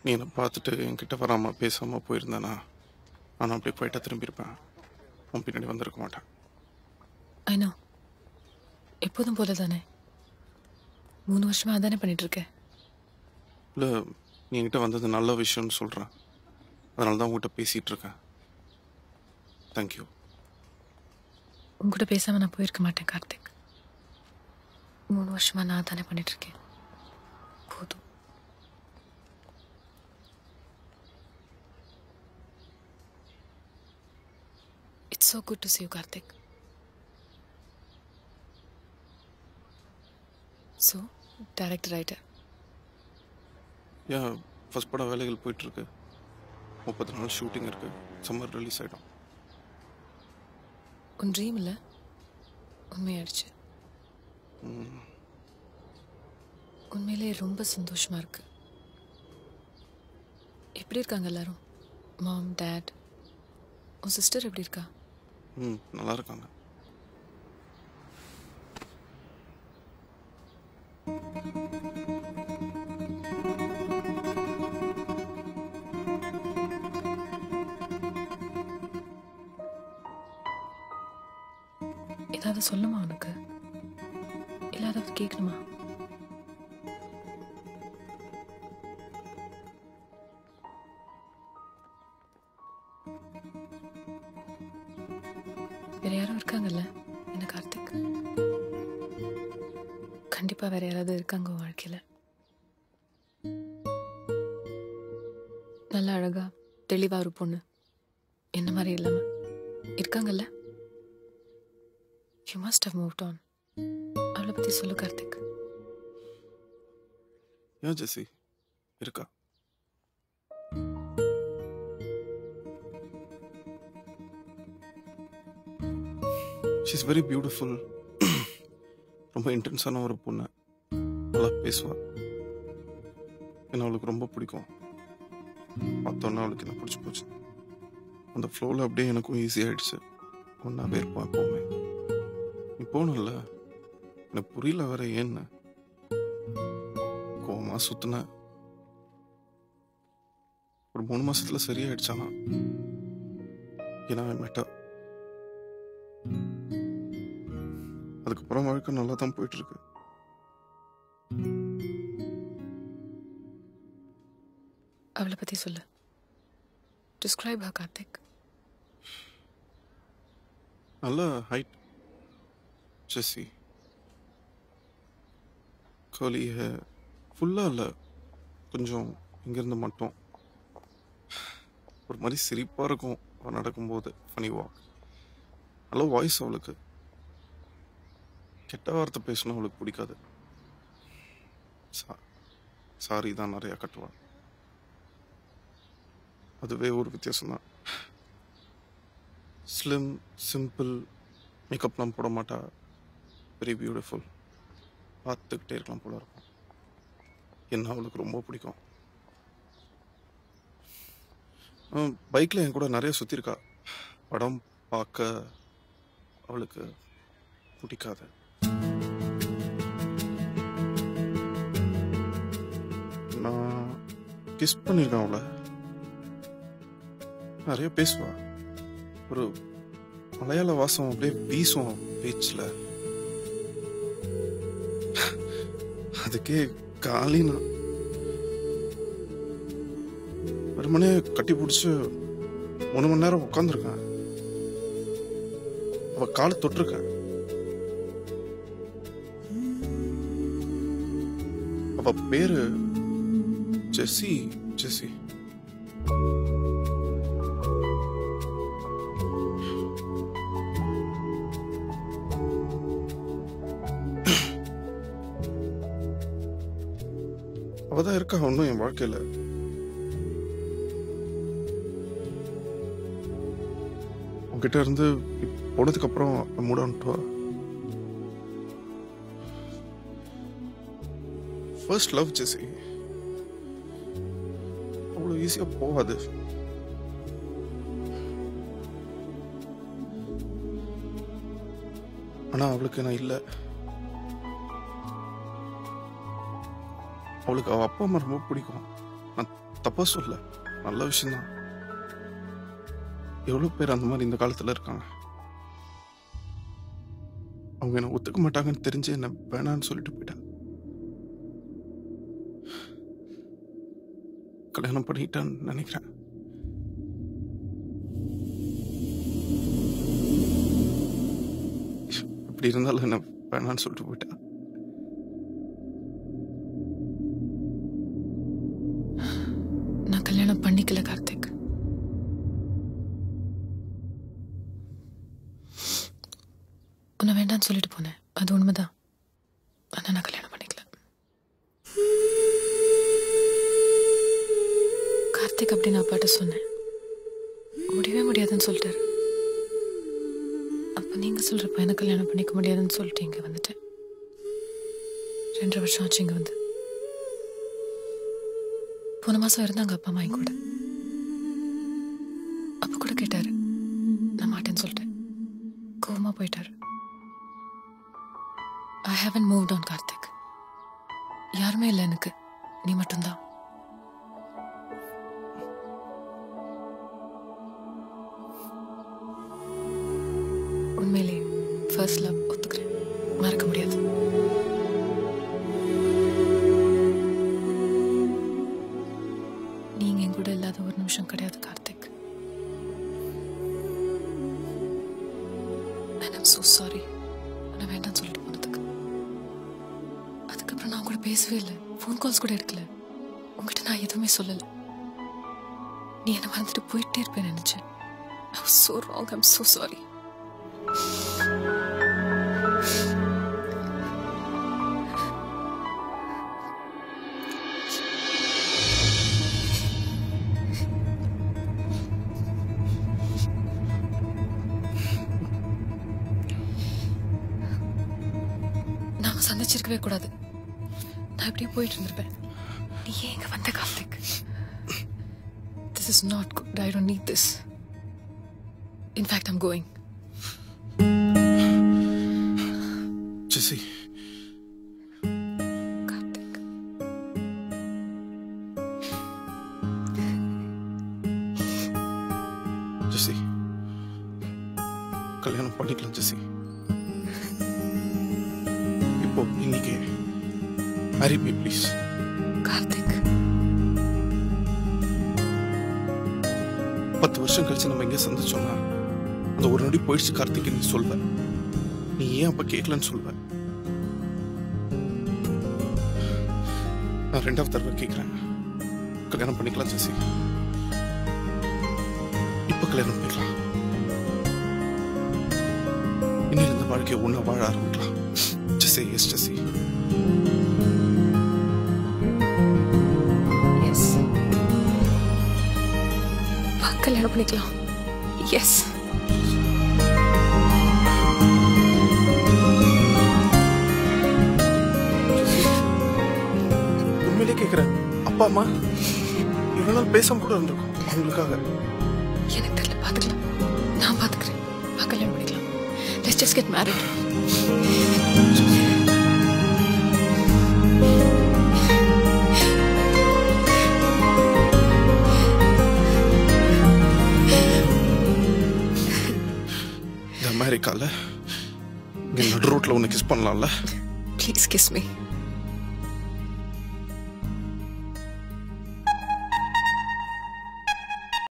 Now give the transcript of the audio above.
நீ என்னை பார்த்துட்டு என்கிட்ட வராமல் பேசாமல் போயிருந்தேனா நான் அப்படியே போயிட்டா திரும்பியிருப்பேன். உன் பின்னாடி வந்திருக்க மாட்டேன். ஐநோ எப்போதும் போல தானே 3 வருஷமாக அதானே பண்ணிகிட்ருக்கேன். இல்லை, நீ என்கிட்ட வந்தது நல்ல விஷயம்னு சொல்கிறேன். அதனால தான் உங்கள்கிட்ட பேசிகிட்டு இருக்கேன். தேங்க்யூ. உங்ககிட்ட பேசாமல் நான் போயிருக்க மாட்டேன் கார்த்திக். 3 வருஷமாக நான் தானே பண்ணிகிட்ருக்கேன். போதும். It's so good to see you Karthik. So director writer. ஏன் ஃபஸ்ட் படம் வேலைகள் போயிட்டுருக்கு. 30 நாள் ஷூட்டிங் இருக்குது. சம்மர் ரிலீஸ் ஆகிடும். உன் ட்ரீம் இல்லை உண்மையாயிடுச்சு. உண்மையிலே ரொம்ப சந்தோஷமாக இருக்கு. எப்படி இருக்காங்க எல்லாரும்? மாம், டேட், உன் சிஸ்டர் எப்படி இருக்கா? நல்லா இருக்காங்க. ஏதாவது சொல்லுமா உனக்கு? இல்லை ஏதாவது கேட்கணுமா? வேற யாரும் இருக்காங்கல்ல என்ன கார்த்திக்? கண்டிப்பா வேற யாராவது இருக்காங்க உன் வாழ்க்கையில. நல்ல அழகா தெளிவா ஒரு பொண்ணு என்ன மாதிரி இல்லாம இருக்காங்கல்ல. You must have moved on. அவளை பத்தி சொல்லு கார்த்திக். ஏன் ஜெசி இருக்கா? She is very beautiful. ரொம்ப இன்டென்ஸான ஒரு பொண்ணு. நல்லா பேசுவா. என்ன அவளுக்கு ரொம்ப பிடிக்கும். பார்த்தோன்னா அவளுக்கு என்ன பிடிச்சி போச்சு. அந்த ஃப்ளோவில் அப்படியே எனக்கும் ஈஸி ஆகிடுச்சு. ஒன்றாவே இருப்போம் எப்போவுமே. நீ போகணும்ல, எனக்கு புரியல வேற ஏன்னு. கோவமா சுத்தின ஒரு 3 மாசத்துல சரியாயிடுச்சானா. ஏன்னா மெட்டா அதுக்கப்புறம் வாழ்க்கை நல்லா தான் போயிட்டு இருக்கு. அவளை பத்தி சொல்லு. Describe her Karthik. நல்ல ஹைட் ஜெசி. Curly hair. ஃபுல்லாக இல்லை, கொஞ்சம் இங்கேருந்து மட்டும். ஒரு மாதிரி சிரிப்பாக இருக்கும் அவள் நடக்கும்போது. Funny walk. நல்ல வாய்ஸ் அவளுக்கு. கெட்ட வார்த்தை பேசணும் அவளுக்கு பிடிக்காது. சாரி தான் நிறையா கட்டுவாள். அதுவே ஒரு வித்தியாசம்தான். ஸ்லிம், சிம்பிள், மேக்கப்லாம் போட மாட்டா. Very beautiful. பார்த்துக்கிட்டே இருக்கலாம் போல இருக்கும். என்ன அவளுக்கு ரொம்ப பிடிக்கும். பைக்கில் என் கூட நிறைய சுற்றிருக்கா. படம் பார்க்க அவளுக்கு பிடிக்காது. நான் கிஸ் பண்ணியிருக்கேன் அவளை. நிறைய பேசுவா. ஒரு மலையாள வாசம் அப்படியே வீசும் பேச்சில். அதுக்கே காலினா ஒரு மணி கட்டி பிடிச்சி 3 மணி நேரம் உட்காந்துருக்கேன். அவ காலை தொட்டிருக்கேன். அவ பேரு ஜெசி. ஜெசி அவதான் இருக்கா ஒன்றும் என் வாழ்க்கையில. உங்ககிட்ட இருந்து போனதுக்கு அப்புறம் மூட வந்துட்டுவா. ஃபர்ஸ்ட் லவ் ஜெசி அவ்வளோ ஈஸியா போகாது. ஆனா அவளுக்கு நான் இல்லை. அவளுக்கு அவள் அப்பா அம்மா ரொம்ப பிடிக்கும். நான் தப்பா சொல்ல, நல்ல விஷயம்தான். எவ்வளவு பேர் அந்த மாதிரி இந்த காலத்துல இருக்காங்க. அவங்க என்ன ஒத்துக்க மாட்டாங்கன்னு தெரிஞ்சு என்ன வேணான்னு சொல்லிட்டு போயிட்டாங்க. கல்யாணம் பண்ணிட்டான்னு நினைக்கிறேன். இப்படி இருந்தாலும் என்ன வேணான்னு சொல்லிட்டு போயிட்டா. நான் கல்யாணம் பண்ணிக்கல கார்த்திக். உன்னை வேண்டான்னு சொல்லிட்டு போனேன், அது உண்மைதான். ஆனா நான் கல்யாணம் பண்ணிக்கல. கார்த்திக் அப்படின்னு அப்பாட்ட சொன்னேன், முடியவே முடியாதுன்னு சொல்லிட்டாரு. அப்ப நீங்க சொல்ற பையனை கல்யாணம் பண்ணிக்க முடியாதுன்னு சொல்லிட்டு இங்க வந்துட்டேன். 2 வருஷம் ஆச்சு இங்க வந்து. போன மாசம் இருந்தாங்க அப்பா அம்மா கூட. அப்ப கூட கேட்டாரு, நான் மாட்டேன்னு சொல்லிட்டேன். கோவமா போயிட்டாரு. I haven't moved on Karthik. யாருமே இல்லை எனக்கு, நீ மட்டும்தான். உண்மையிலே ஃபர்ஸ்ட் லவ் ஒத்துக்கிறேன், மறக்க முடியாது. நீங்க என் கூட இல்லாத ஒரு நிமிஷம் கிடையாது Karthik. And I'm so sorry. நான் வேண்டாம்னு சொல்லிட்டு போனதுக்கு. அதுக்கப்புறம் நான் கூட பேசவே இல்லை, ஃபோன் கால்ஸ் கூட எடுக்கல. உங்ககிட்ட நான் எதுவுமே சொல்லலை. நீ என்னை மறந்துட்டு போயிட்டே இருப்பேன் நினைச்சேன். I was so wrong. I'm so sorry. நாம சந்திச்சிருக்கவே கூடாது. நான் இப்படியே போயிட்டு இருந்திருப்பேன். நீ ஏன் இங்க வந்த Karthik? This is not good. I don't need this. In fact, I'm going. ஜெசி, கார்த்திக், ஜெசி, கல்யாணம் பண்ணிக்கலாம் ஜெசி. இப்போ இன்னைக்கு marry me please. கார்த்திக், 10 வருஷம் கழிச்சு நம்ம எங்கே சந்திச்சோம்னா அந்த ஒரு நொடி போயிடுச்சு கார்த்திக் நீ சொல்வ. நீ ஏன் அப்ப கேட்கலன்னு சொல்வ. நான் 2வது தடவை கேட்கிறேன், கல்யாணம் பண்ணிக்கலாம் ஜெசி. இப்ப கல்யாணம் பண்ணிக்கலாம். இன்னும் இந்த வாழ்க்கையை ஒண்ணா வாழ ஆரம்பிக்கலாம். ஜெசி, எஸ் ஜெசி. எஸ், கல்யாணம் பண்ணிக்கலாம். எஸ். உண்மையிலே கேட்கிறேன், அப்பா அம்மா இவ்வளவு நாள் பேசாம கூட இருந்திருக்கும் அவங்களுக்காக. எனக்கு தெரியல, பாத்துக்கலாம். நான் பாத்துக்கிறேன். கல்யாணம் பண்ணிக்கலாம். Let's just get married. இந்த அமெரிக்கால இங்க நடு ரோட்ல உன்னை கிஸ் பண்ணலாம்ல? Please kiss me.